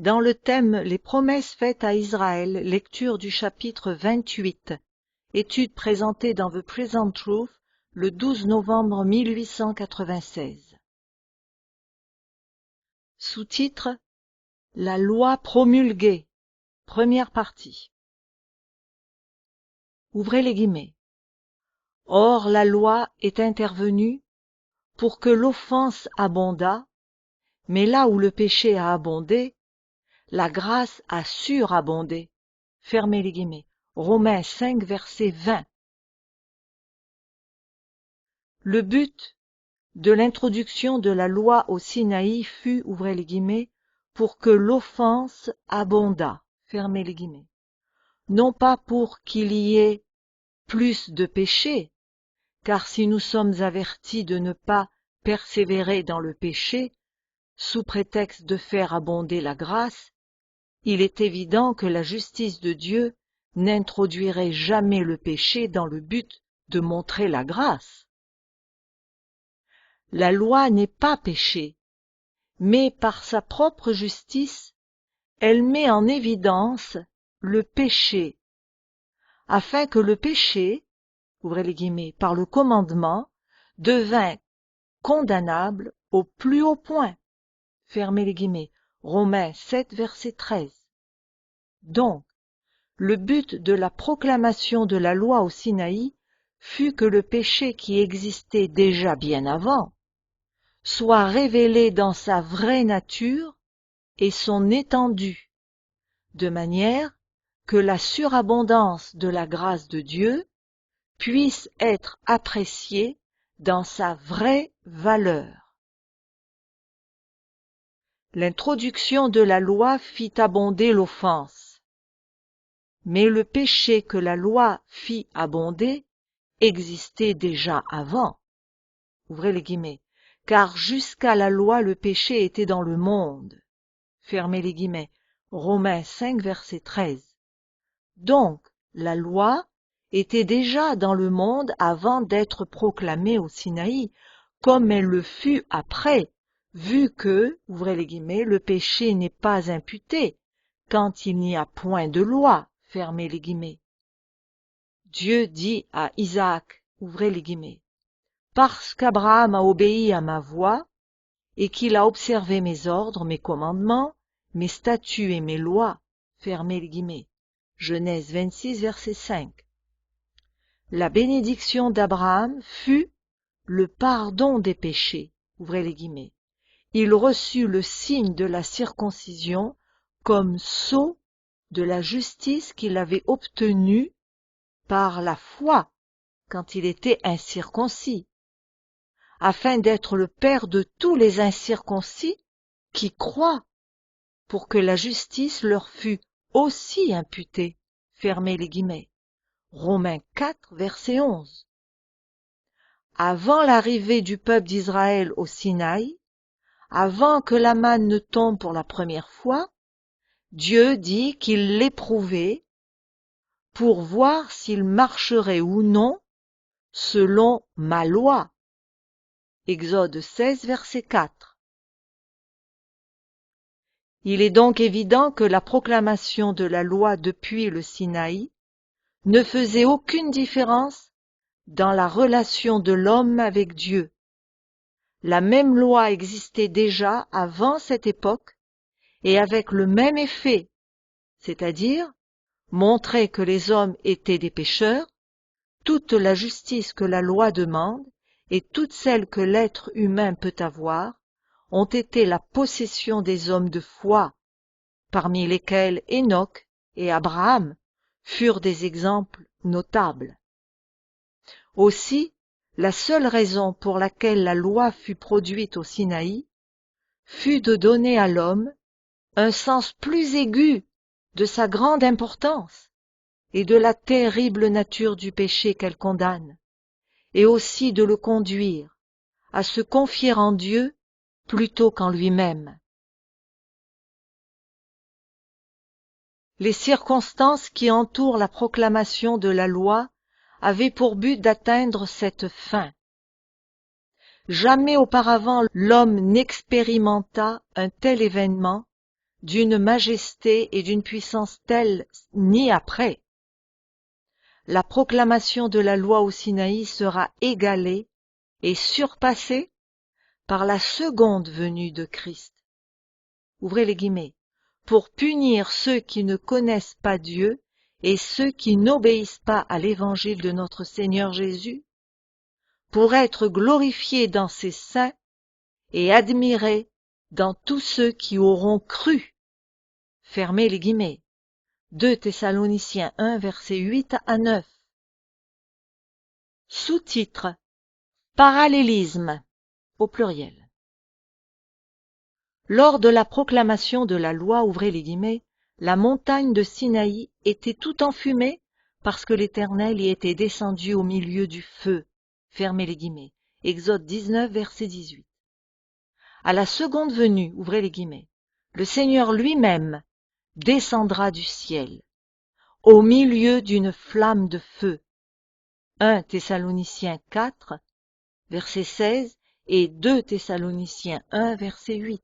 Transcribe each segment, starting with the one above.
Dans le thème « Les promesses faites à Israël », lecture du chapitre 28, étude présentée dans The Present Truth le 12 novembre 1896. Sous-titre « La loi promulguée », première partie. Ouvrez les guillemets. Or la loi est intervenue pour que l'offense abondât, mais là où le péché a abondé, la grâce a surabondé. Fermez les guillemets. Romains 5, verset 20. Le but de l'introduction de la loi au Sinaï fut, ouvrez les guillemets, pour que l'offense abondât. Fermez les guillemets. Non pas pour qu'il y ait plus de péché, car si nous sommes avertis de ne pas persévérer dans le péché, sous prétexte de faire abonder la grâce, il est évident que la justice de Dieu n'introduirait jamais le péché dans le but de montrer la grâce. La loi n'est pas péché, mais par sa propre justice, elle met en évidence le péché, afin que le péché, ouvrez les guillemets, par le commandement, devint condamnable au plus haut point. Fermez les guillemets. Romains 7, verset 13. Donc, le but de la proclamation de la loi au Sinaï fut que le péché qui existait déjà bien avant soit révélé dans sa vraie nature et son étendue, de manière que la surabondance de la grâce de Dieu puisse être appréciée dans sa vraie valeur. L'introduction de la loi fit abonder l'offense, mais le péché que la loi fit abonder existait déjà avant. Ouvrez les guillemets. Car jusqu'à la loi le péché était dans le monde. Fermez les guillemets. Romains 5, verset 13. Donc, la loi était déjà dans le monde avant d'être proclamée au Sinaï, comme elle le fut après, vu que, ouvrez les guillemets, le péché n'est pas imputé quand il n'y a point de loi. Fermez les guillemets. Dieu dit à Isaac, ouvrez les guillemets, parce qu'Abraham a obéi à ma voix, et qu'il a observé mes ordres, mes commandements, mes statuts et mes lois, fermez les guillemets. Genèse 26, verset 5. La bénédiction d'Abraham fut le pardon des péchés, ouvrez les guillemets. Il reçut le signe de la circoncision comme sceau de la justice qu'il avait obtenue par la foi quand il était incirconcis, afin d'être le père de tous les incirconcis qui croient, pour que la justice leur fût aussi imputée. Fermez les guillemets. Romains 4, verset 11. Avant l'arrivée du peuple d'Israël au Sinaï, avant que la manne ne tombe pour la première fois, Dieu dit qu'il l'éprouvait pour voir s'il marcherait ou non selon ma loi. Exode 16, verset 4. Il est donc évident que la proclamation de la loi depuis le Sinaï ne faisait aucune différence dans la relation de l'homme avec Dieu. La même loi existait déjà avant cette époque et avec le même effet, c'est-à-dire montrer que les hommes étaient des pécheurs, toute la justice que la loi demande et toute celle que l'être humain peut avoir ont été la possession des hommes de foi, parmi lesquels Enoch et Abraham furent des exemples notables. Aussi, la seule raison pour laquelle la loi fut produite au Sinaï fut de donner à l'homme un sens plus aigu de sa grande importance et de la terrible nature du péché qu'elle condamne, et aussi de le conduire à se confier en Dieu plutôt qu'en lui-même. Les circonstances qui entourent la proclamation de la loi avaient pour but d'atteindre cette fin. Jamais auparavant l'homme n'expérimenta un tel événement d'une majesté et d'une puissance telle ni après. La proclamation de la loi au Sinaï sera égalée et surpassée par la seconde venue de Christ. Ouvrez les guillemets. Pour punir ceux qui ne connaissent pas Dieu et ceux qui n'obéissent pas à l'évangile de notre Seigneur Jésus, pour être glorifié dans ses saints et admiré dans tous ceux qui auront cru. Fermez les guillemets. 2 Thessaloniciens 1, versets 8 à 9. Sous-titre. Parallélisme, au pluriel. Lors de la proclamation de la loi, ouvrez les guillemets, la montagne de Sinaï était tout enfumée parce que l'Éternel y était descendu au milieu du feu. Fermez les guillemets. Exode 19, verset 18. À la seconde venue, ouvrez les guillemets, le Seigneur lui-même descendra du ciel, au milieu d'une flamme de feu. 1 Thessaloniciens 4, verset 16 et 2 Thessaloniciens 1, verset 8.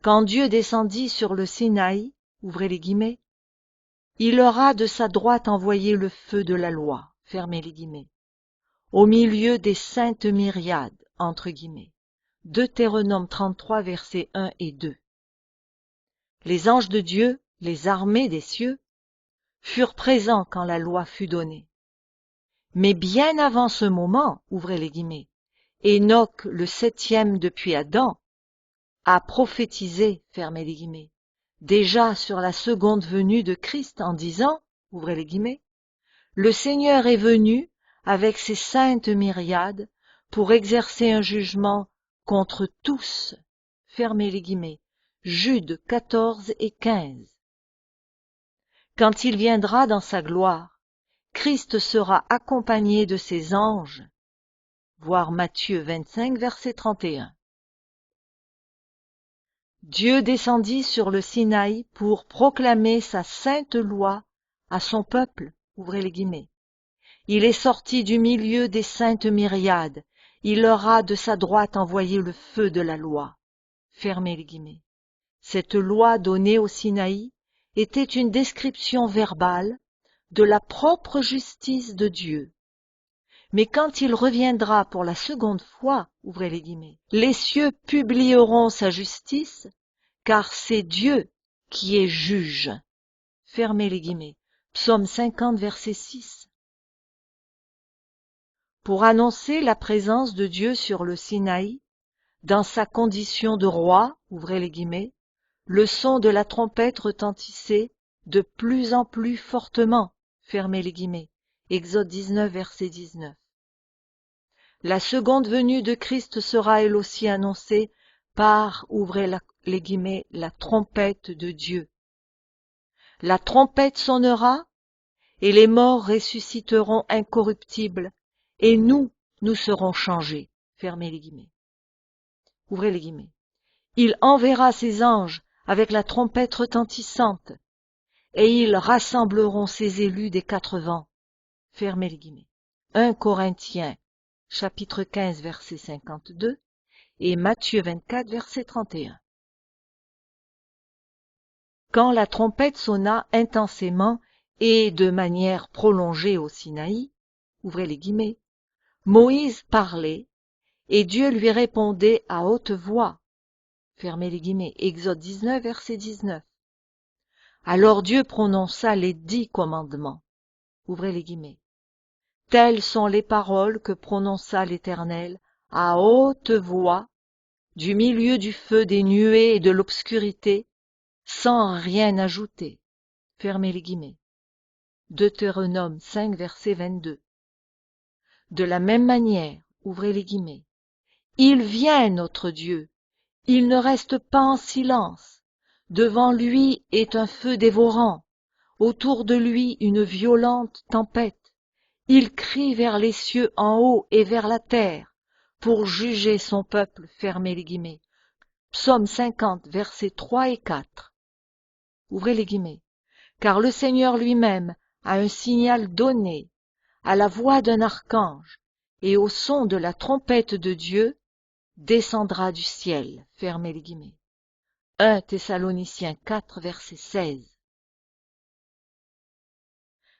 Quand Dieu descendit sur le Sinaï, ouvrez les guillemets, il aura de sa droite envoyé le feu de la loi, fermez les guillemets, au milieu des saintes myriades, entre guillemets. Deutéronome 33, versets 1 et 2. Les anges de Dieu, les armées des cieux, furent présents quand la loi fut donnée. Mais bien avant ce moment, ouvrez les guillemets, Enoch, le 7e depuis Adam, a prophétisé, fermez les guillemets, déjà sur la seconde venue de Christ en disant, ouvrez les guillemets, le Seigneur est venu avec ses saintes myriades pour exercer un jugement contre tous, fermez les guillemets, Jude 14 et 15. Quand il viendra dans sa gloire, Christ sera accompagné de ses anges, voir Matthieu 25, verset 31. Dieu descendit sur le Sinaï pour proclamer sa sainte loi à son peuple, ouvrez les guillemets. Il est sorti du milieu des saintes myriades, il leur a de sa droite envoyé le feu de la loi, fermez les guillemets. Cette loi donnée au Sinaï était une description verbale de la propre justice de Dieu. Mais quand il reviendra pour la seconde fois, ouvrez les guillemets, les cieux publieront sa justice, car c'est Dieu qui est juge. Fermez les guillemets. Psaume 50, verset 6. Pour annoncer la présence de Dieu sur le Sinaï, dans sa condition de roi, ouvrez les guillemets, le son de la trompette retentissait de plus en plus fortement, fermez les guillemets. Exode 19, verset 19. La seconde venue de Christ sera elle aussi annoncée par, ouvrez les guillemets, la trompette de Dieu. La trompette sonnera, et les morts ressusciteront incorruptibles, et nous serons changés. Fermez les guillemets. Ouvrez les guillemets. Il enverra ses anges avec la trompette retentissante, et ils rassembleront ses élus des quatre vents. Fermez les guillemets. 1 Corinthiens, chapitre 15, verset 52, et Matthieu 24, verset 31. Quand la trompette sonna intensément et de manière prolongée au Sinaï, ouvrez les guillemets, Moïse parlait, et Dieu lui répondait à haute voix. Fermez les guillemets. Exode 19, verset 19. Alors Dieu prononça les 10 commandements. Ouvrez les guillemets. Telles sont les paroles que prononça l'Éternel à haute voix, du milieu du feu des nuées et de l'obscurité, sans rien ajouter. Fermez les guillemets. Deutéronome 5, verset 22. De la même manière, ouvrez les guillemets, il vient notre Dieu, il ne reste pas en silence, devant lui est un feu dévorant, autour de lui une violente tempête, il crie vers les cieux en haut et vers la terre, pour juger son peuple, fermez les guillemets. Psaume 50, versets 3 et 4. Ouvrez les guillemets. Car le Seigneur lui-même a un signal donné, à la voix d'un archange, et au son de la trompette de Dieu, descendra du ciel. Fermez les guillemets. 1 Thessaloniciens 4, verset 16.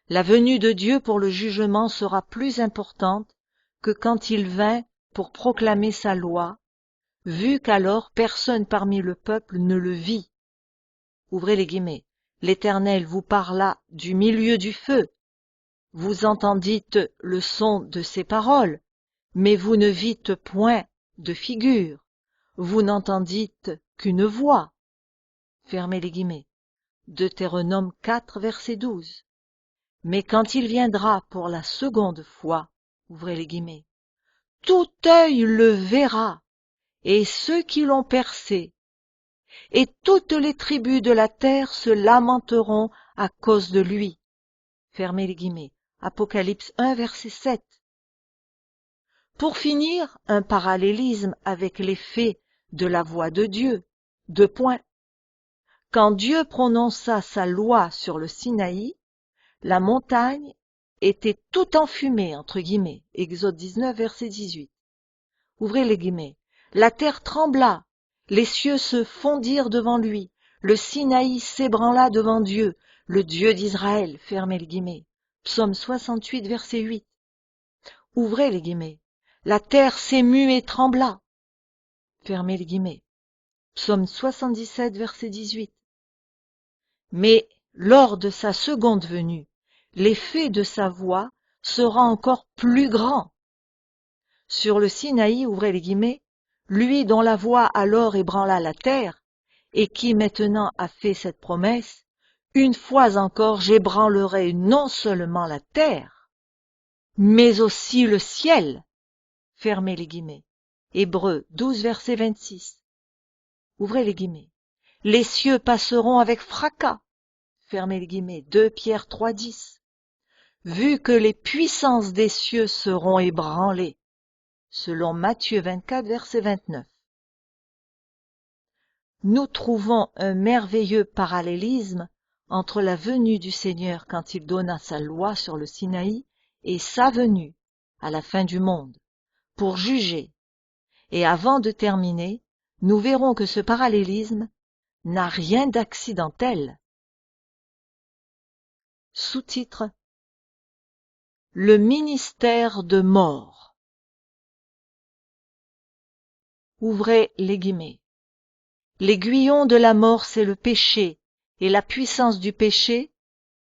La venue de Dieu pour le jugement sera plus importante que quand il vint pour proclamer sa loi, vu qu'alors personne parmi le peuple ne le vit. Ouvrez les guillemets. L'Éternel vous parla du milieu du feu. Vous entendîtes le son de ses paroles, mais vous ne vîtes point de figure. Vous n'entendîtes qu'une voix. Fermez les guillemets. Deutéronome 4, verset 12. Mais quand il viendra pour la seconde fois, ouvrez les guillemets, tout œil le verra, et ceux qui l'ont percé, et toutes les tribus de la terre se lamenteront à cause de lui. Fermez les guillemets. Apocalypse 1, verset 7. Pour finir, un parallélisme avec les faits de la voix de Dieu. 2 points. Quand Dieu prononça sa loi sur le Sinaï, la montagne était tout enfumée, entre guillemets. Exode 19, verset 18. Ouvrez les guillemets. La terre trembla, les cieux se fondirent devant lui, le Sinaï s'ébranla devant Dieu, le Dieu d'Israël. Fermez les guillemets. Psaume 68, verset 8. Ouvrez les guillemets. La terre s'émut et trembla. Fermez les guillemets. Psaume 77, verset 18. Mais lors de sa seconde venue, l'effet de sa voix sera encore plus grand. Sur le Sinaï, ouvrez les guillemets, lui dont la voix alors ébranla la terre, et qui maintenant a fait cette promesse, une fois encore j'ébranlerai non seulement la terre, mais aussi le ciel. Fermez les guillemets. Hébreux 12, verset 26. Ouvrez les guillemets. Les cieux passeront avec fracas. Fermez les guillemets. 2 Pierre 3, 10. Vu que les puissances des cieux seront ébranlées. Selon Matthieu 24, verset 29. Nous trouvons un merveilleux parallélisme entre la venue du Seigneur quand il donna sa loi sur le Sinaï et sa venue à la fin du monde pour juger. Et avant de terminer, nous verrons que ce parallélisme n'a rien d'accidentel. Sous-titre: Le ministère de mort. Ouvrez les guillemets. L'aiguillon de la mort, c'est le péché, et la puissance du péché,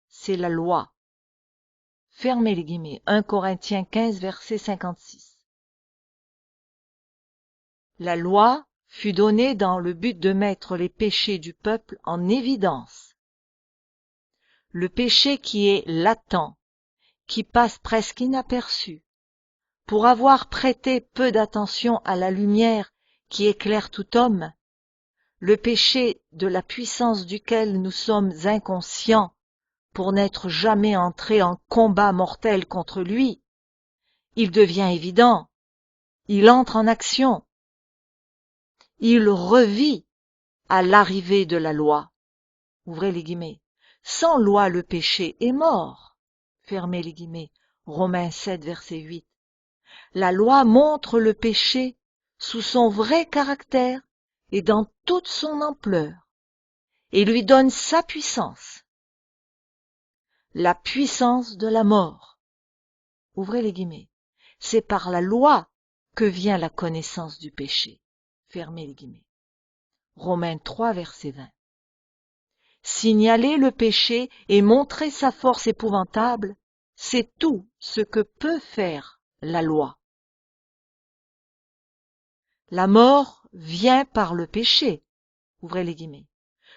c'est la loi. Fermez les guillemets. 1 Corinthiens 15, verset 56. La loi fut donnée dans le but de mettre les péchés du peuple en évidence. Le péché qui est latent, qui passe presque inaperçu, pour avoir prêté peu d'attention à la lumière qui éclaire tout homme, le péché de la puissance duquel nous sommes inconscients pour n'être jamais entrés en combat mortel contre lui, il devient évident, il entre en action, il revit à l'arrivée de la loi. Ouvrez les guillemets. Sans loi, le péché est mort. Fermez les guillemets. Romains 7, verset 8. La loi montre le péché sous son vrai caractère et dans toute son ampleur, et lui donne sa puissance. La puissance de la mort. Ouvrez les guillemets. C'est par la loi que vient la connaissance du péché. Fermez les guillemets. Romains 3, verset 20. Signaler le péché et montrer sa force épouvantable, c'est tout ce que peut faire la loi. La mort vient par le péché. Ouvrez les guillemets.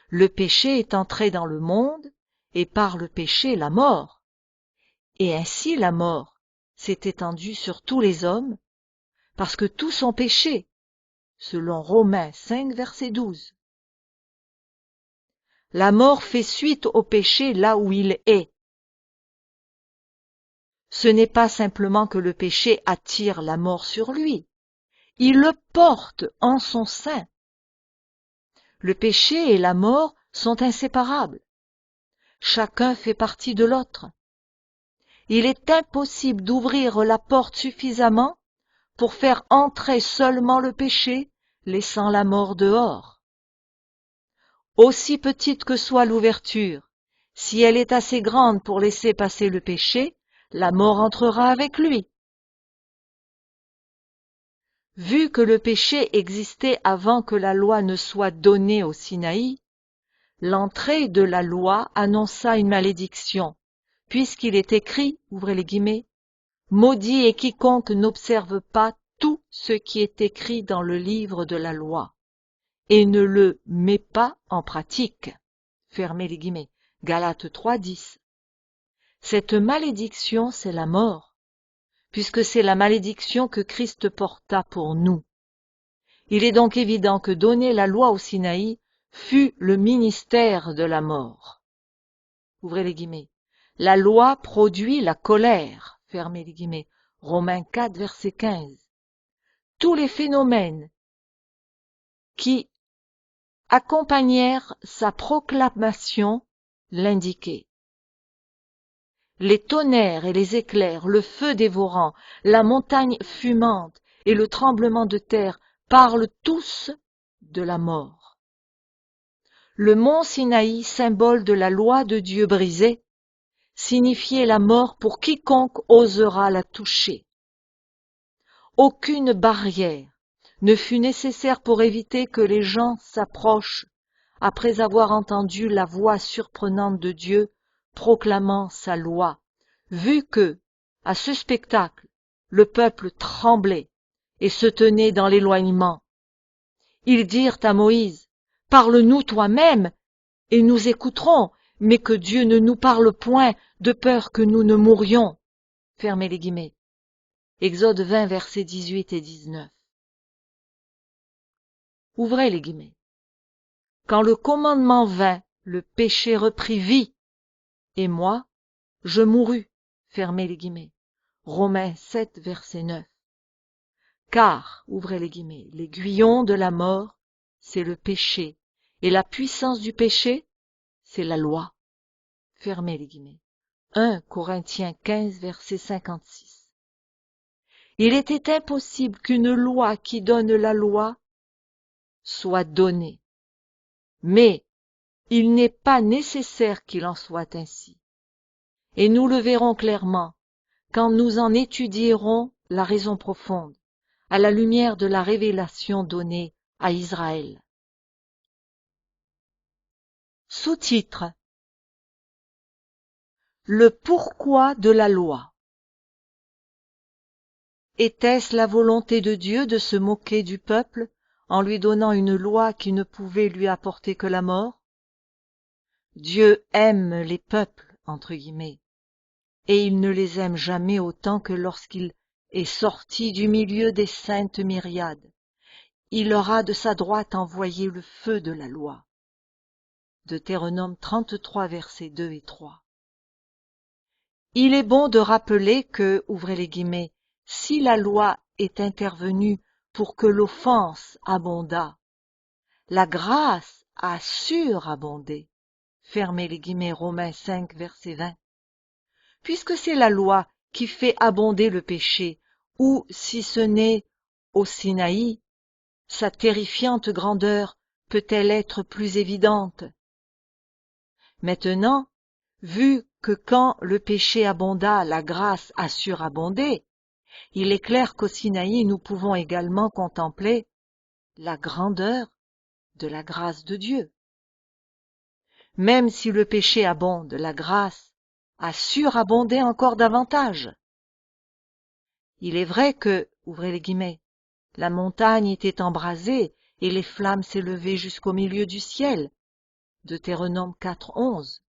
Le péché est entré dans le monde et par le péché la mort. Et ainsi la mort s'est étendue sur tous les hommes parce que tous ont péché, selon Romains 5, verset 12. La mort fait suite au péché là où il est. Ce n'est pas simplement que le péché attire la mort sur lui, il le porte en son sein. Le péché et la mort sont inséparables. Chacun fait partie de l'autre. Il est impossible d'ouvrir la porte suffisamment pour faire entrer seulement le péché, laissant la mort dehors. Aussi petite que soit l'ouverture, si elle est assez grande pour laisser passer le péché, la mort entrera avec lui. Vu que le péché existait avant que la loi ne soit donnée au Sinaï, l'entrée de la loi annonça une malédiction, puisqu'il est écrit, ouvrez les guillemets, « Maudit est quiconque n'observe pas tout ce qui est écrit dans le livre de la loi, et ne le met pas en pratique. » Fermez les guillemets. Galates 3:10. Cette malédiction, c'est la mort, puisque c'est la malédiction que Christ porta pour nous. Il est donc évident que donner la loi au Sinaï fut le ministère de la mort. Ouvrez les guillemets. La loi produit la colère. Fermez les guillemets. Romains 4, verset 15. Tous les phénomènes qui accompagnèrent sa proclamation l'indiquaient. Les tonnerres et les éclairs, le feu dévorant, la montagne fumante et le tremblement de terre parlent tous de la mort. Le mont Sinaï, symbole de la loi de Dieu brisée, signifiait la mort pour quiconque osera la toucher. Aucune barrière ne fut nécessaire pour éviter que les gens s'approchent après avoir entendu la voix surprenante de Dieu proclamant sa loi, vu que, à ce spectacle, le peuple tremblait et se tenait dans l'éloignement. Ils dirent à Moïse, « Parle-nous toi-même, et nous écouterons, mais que Dieu ne nous parle point, de peur que nous ne mourions. » Fermez les guillemets. Exode 20, versets 18 et 19. Ouvrez les guillemets. Quand le commandement vint, le péché reprit vie, et moi, je mourus. Fermez les guillemets. Romains 7, verset 9. Car, ouvrez les guillemets, l'aiguillon de la mort, c'est le péché, et la puissance du péché, c'est la loi. Fermez les guillemets. 1 Corinthiens 15, verset 56. Il était impossible qu'une loi qui donne la loi soit donnée. Mais il n'est pas nécessaire qu'il en soit ainsi. Et nous le verrons clairement quand nous en étudierons la raison profonde, à la lumière de la révélation donnée à Israël. Sous-titre: Le pourquoi de la loi. Était-ce la volonté de Dieu de se moquer du peuple en lui donnant une loi qui ne pouvait lui apporter que la mort? Dieu aime les peuples, entre guillemets, et il ne les aime jamais autant que lorsqu'il est sorti du milieu des saintes myriades. Il leur a de sa droite envoyé le feu de la loi. Deutéronome 33, versets 2 et 3. Il est bon de rappeler que, ouvrez les guillemets, si la loi est intervenue pour que l'offense abondât, la grâce a surabondé. Fermez les guillemets, Romains 5, verset 20. Puisque c'est la loi qui fait abonder le péché, ou si ce n'est au Sinaï, sa terrifiante grandeur peut-elle être plus évidente? Maintenant, vu que quand le péché abonda, la grâce a surabondé, il est clair qu'au Sinaï nous pouvons également contempler la grandeur de la grâce de Dieu. Même si le péché abonde, la grâce a surabondé encore davantage. Il est vrai que, ouvrez les guillemets, la montagne était embrasée et les flammes s'élevaient jusqu'au milieu du ciel. Deutéronome 4, 11.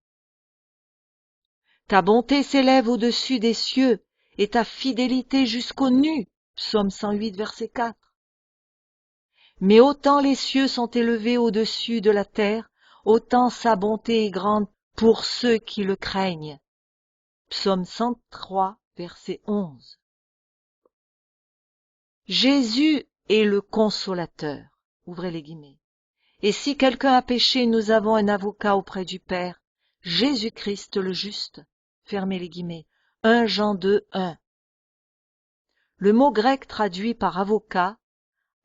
Ta bonté s'élève au-dessus des cieux et ta fidélité jusqu'aux nues. Psaume 108, verset 4. Mais autant les cieux sont élevés au-dessus de la terre, autant sa bonté est grande pour ceux qui le craignent. Psaume 103, verset 11. Jésus est le consolateur. Ouvrez les guillemets. Et si quelqu'un a péché, nous avons un avocat auprès du Père, Jésus-Christ le juste. Fermez les guillemets. 1 Jean 2, 1. Le mot grec traduit par avocat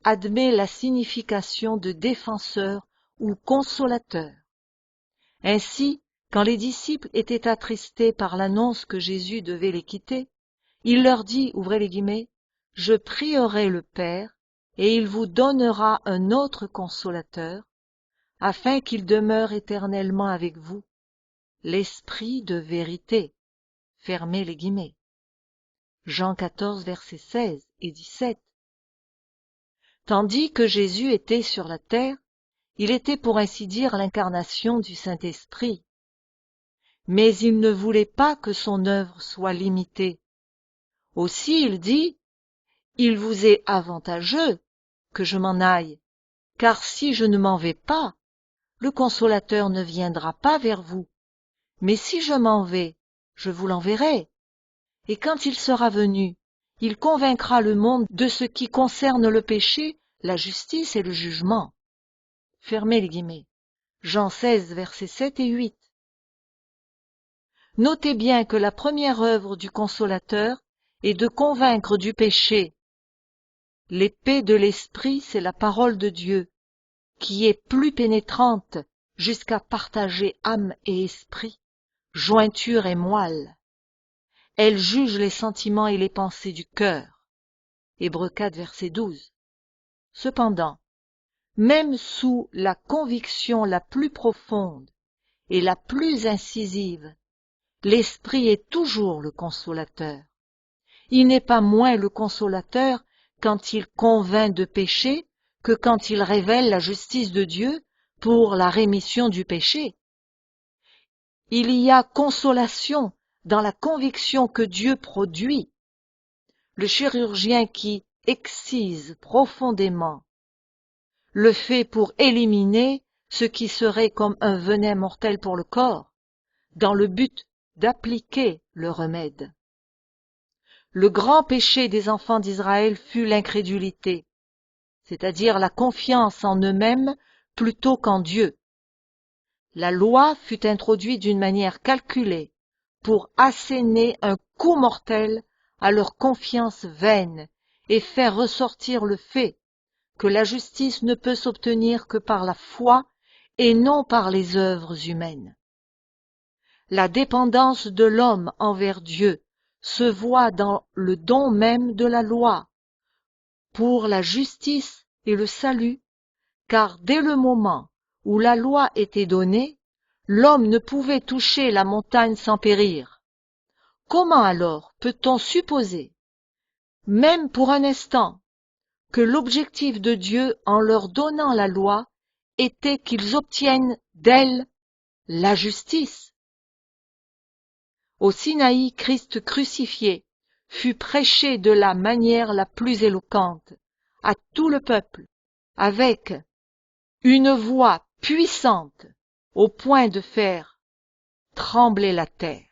admet la signification de défenseur ou consolateur. Ainsi, quand les disciples étaient attristés par l'annonce que Jésus devait les quitter, il leur dit, ouvrez les guillemets, « Je prierai le Père, et il vous donnera un autre consolateur, afin qu'il demeure éternellement avec vous, l'Esprit de vérité. » Fermez les guillemets. Jean 14, versets 16 et 17. Tandis que Jésus était sur la terre, il était pour ainsi dire l'incarnation du Saint-Esprit. Mais il ne voulait pas que son œuvre soit limitée. Aussi il dit, « Il vous est avantageux que je m'en aille, car si je ne m'en vais pas, le Consolateur ne viendra pas vers vous. Mais si je m'en vais, je vous l'enverrai. Et quand il sera venu, il convaincra le monde de ce qui concerne le péché, la justice et le jugement. » Fermez les guillemets. Jean 16, versets 7 et 8. Notez bien que la première œuvre du Consolateur est de convaincre du péché. L'épée de l'Esprit, c'est la parole de Dieu, qui est plus pénétrante jusqu'à partager âme et esprit, jointure et moelle. Elle juge les sentiments et les pensées du cœur. Hébreux 4, verset 12. Cependant, même sous la conviction la plus profonde et la plus incisive, l'Esprit est toujours le consolateur. Il n'est pas moins le consolateur quand il convainc de péché que quand il révèle la justice de Dieu pour la rémission du péché. Il y a consolation dans la conviction que Dieu produit. Le chirurgien qui excise profondément le fait pour éliminer ce qui serait comme un venin mortel pour le corps, dans le but d'appliquer le remède. Le grand péché des enfants d'Israël fut l'incrédulité, c'est-à-dire la confiance en eux-mêmes plutôt qu'en Dieu. La loi fut introduite d'une manière calculée pour asséner un coup mortel à leur confiance vaine et faire ressortir le fait que la justice ne peut s'obtenir que par la foi et non par les œuvres humaines. La dépendance de l'homme envers Dieu se voit dans le don même de la loi, pour la justice et le salut, car dès le moment où la loi était donnée, l'homme ne pouvait toucher la montagne sans périr. Comment alors peut-on supposer, même pour un instant, que l'objectif de Dieu en leur donnant la loi était qu'ils obtiennent d'elle la justice? Au Sinaï, Christ crucifié fut prêché de la manière la plus éloquente à tout le peuple, avec une voix puissante au point de faire trembler la terre.